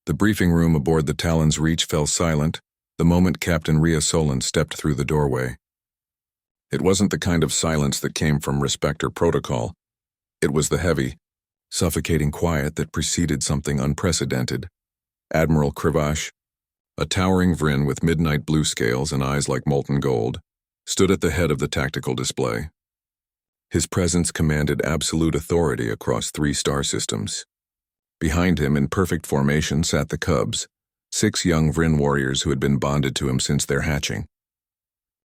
The briefing room aboard the Talon's Reach fell silent the moment Captain Rhea Solon stepped through the doorway. It wasn't the kind of silence that came from respect or protocol. It was the heavy, suffocating quiet that preceded something unprecedented. Admiral Krivash, a towering Vryn with midnight blue scales and eyes like molten gold, stood at the head of the tactical display. His presence commanded absolute authority across 3 star systems. Behind him, in perfect formation, sat the Cubs, 6 young Vryn warriors who had been bonded to him since their hatching.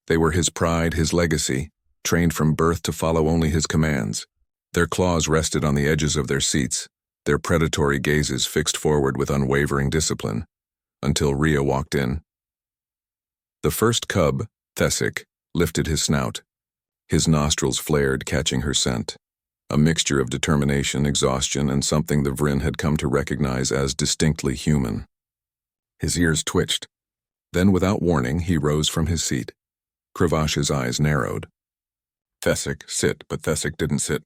They were his pride, his legacy, trained from birth to follow only his commands. Their claws rested on the edges of their seats, their predatory gazes fixed forward with unwavering discipline, until Rhea walked in. The first cub, Thesic, lifted his snout. His nostrils flared, catching her scent, a mixture of determination, exhaustion, and something the Vryn had come to recognize as distinctly human. His ears twitched. Then, without warning, he rose from his seat. Krivash's eyes narrowed. "Thesic, sit," but Thesic didn't sit.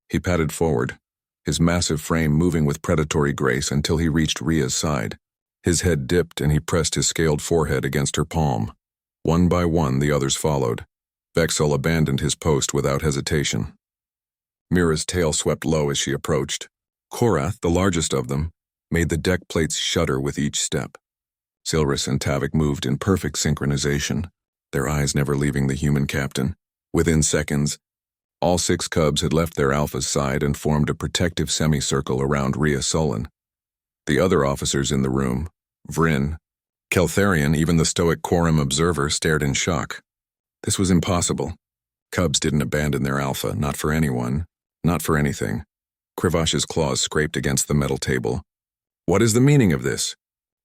He padded forward, his massive frame moving with predatory grace until he reached Rhea's side. His head dipped and he pressed his scaled forehead against her palm. One by one, the others followed. Vexel abandoned his post without hesitation. Mira's tail swept low as she approached. Korath, the largest of them, made the deck plates shudder with each step. Silris and Tavik moved in perfect synchronization, their eyes never leaving the human captain. Within seconds, all 6 Cubs had left their alpha's side and formed a protective semicircle around Rhea Solon. The other officers in the room, Vryn, Keltharian, even the stoic Quorum observer, stared in shock. This was impossible. Cubs didn't abandon their alpha, not for anyone, not for anything. Krivash's claws scraped against the metal table. "What is the meaning of this?"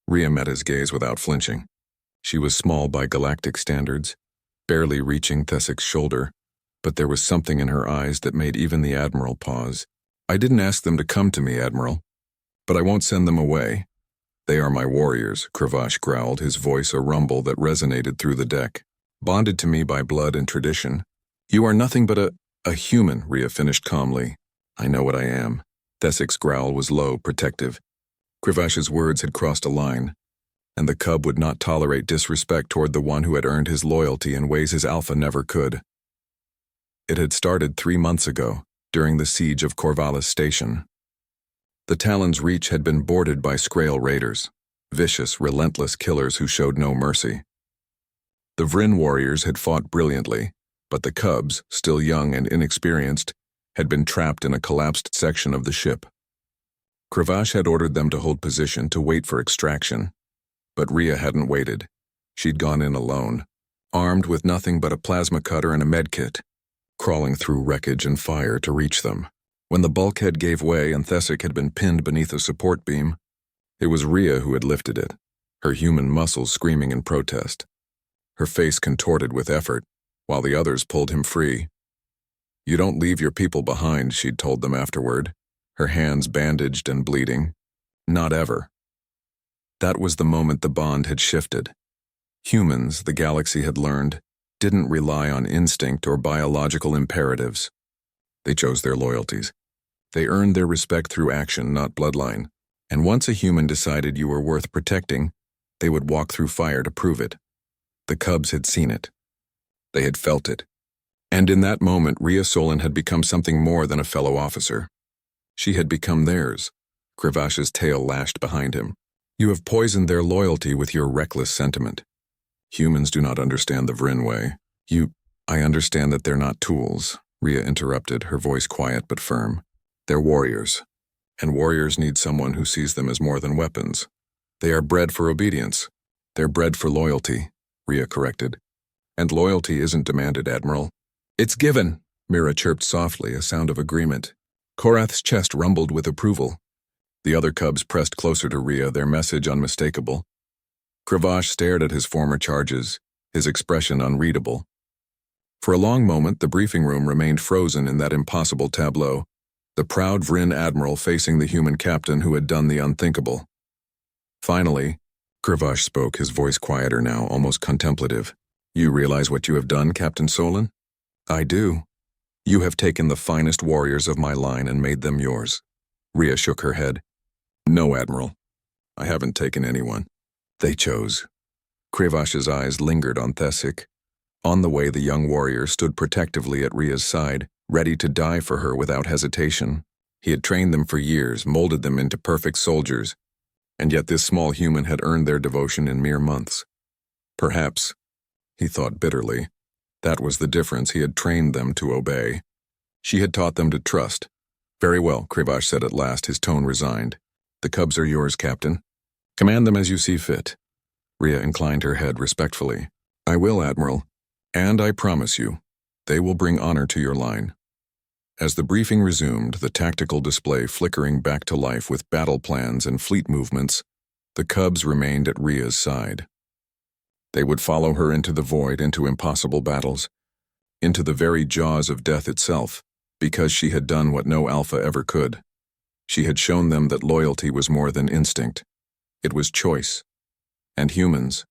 Rhea met his gaze without flinching. She was small by galactic standards, barely reaching Thesic's shoulder, but there was something in her eyes that made even the Admiral pause. "I didn't ask them to come to me, Admiral, but I won't send them away. They are my warriors," Krivash growled, his voice a rumble that resonated through the deck. "Bonded to me by blood and tradition. You are nothing but a human," Rhea finished calmly. "I know what I am." Thesic's growl was low, protective. Krivash's words had crossed a line, and the cub would not tolerate disrespect toward the one who had earned his loyalty in ways his alpha never could. It had started 3 months ago, during the siege of Corvallis Station. The Talon's Reach had been boarded by Skrael raiders, vicious, relentless killers who showed no mercy. The Vryn warriors had fought brilliantly, but the Cubs, still young and inexperienced, had been trapped in a collapsed section of the ship. Krivash had ordered them to hold position to wait for extraction, but Rhea hadn't waited. She'd gone in alone, armed with nothing but a plasma cutter and a medkit, crawling through wreckage and fire to reach them. When the bulkhead gave way and Thesic had been pinned beneath a support beam, it was Rhea who had lifted it, her human muscles screaming in protest. Her face contorted with effort, while the others pulled him free. "You don't leave your people behind," she'd told them afterward, her hands bandaged and bleeding. "Not ever." That was the moment the bond had shifted. Humans, the galaxy had learned, didn't rely on instinct or biological imperatives. They chose their loyalties. They earned their respect through action, not bloodline. And once a human decided you were worth protecting, they would walk through fire to prove it. The Cubs had seen it. They had felt it. And in that moment, Rhea Solon had become something more than a fellow officer. She had become theirs. Krivash's tail lashed behind him. "You have poisoned their loyalty with your reckless sentiment. Humans do not understand the Vryn way. I understand that they're not tools," Rhea interrupted, her voice quiet but firm. "They're warriors. And warriors need someone who sees them as more than weapons. They are bred for obedience. They're bred for loyalty," Rhea corrected. "And loyalty isn't demanded, Admiral. It's given," Mira chirped softly, a sound of agreement. Korath's chest rumbled with approval. The other Cubs pressed closer to Rhea, their message unmistakable. Krivash stared at his former charges, his expression unreadable. For a long moment, the briefing room remained frozen in that impossible tableau, the proud Vryn admiral facing the human captain who had done the unthinkable. Finally, Krivash spoke, his voice quieter now, almost contemplative. "You realize what you have done, Captain Solon?" "I do. You have taken the finest warriors of my line and made them yours." Rhea shook her head. "No, Admiral. I haven't taken anyone. They chose. Krivash's eyes lingered on Thesic. On the way, the young warrior stood protectively at Ria's side, ready to die for her without hesitation. He had trained them for years, molded them into perfect soldiers, and yet this small human had earned their devotion in mere months. Perhaps, he thought bitterly, that was the difference. He had trained them to obey. She had taught them to trust. Very well, Krivash said at last, his tone resigned. The cubs are yours, Captain. Command them as you see fit. Ria inclined her head respectfully. I will, Admiral, and I promise you, they will bring honor to your line. As the briefing resumed, the tactical display flickering back to life with battle plans and fleet movements, the cubs remained at Ria's side. They would follow her into the void, into impossible battles, into the very jaws of death itself, because she had done what no Alpha ever could. She had shown them that loyalty was more than instinct. It was choice. And humans,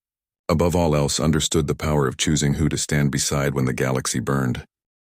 above all else, understood the power of choosing who to stand beside when the galaxy burned.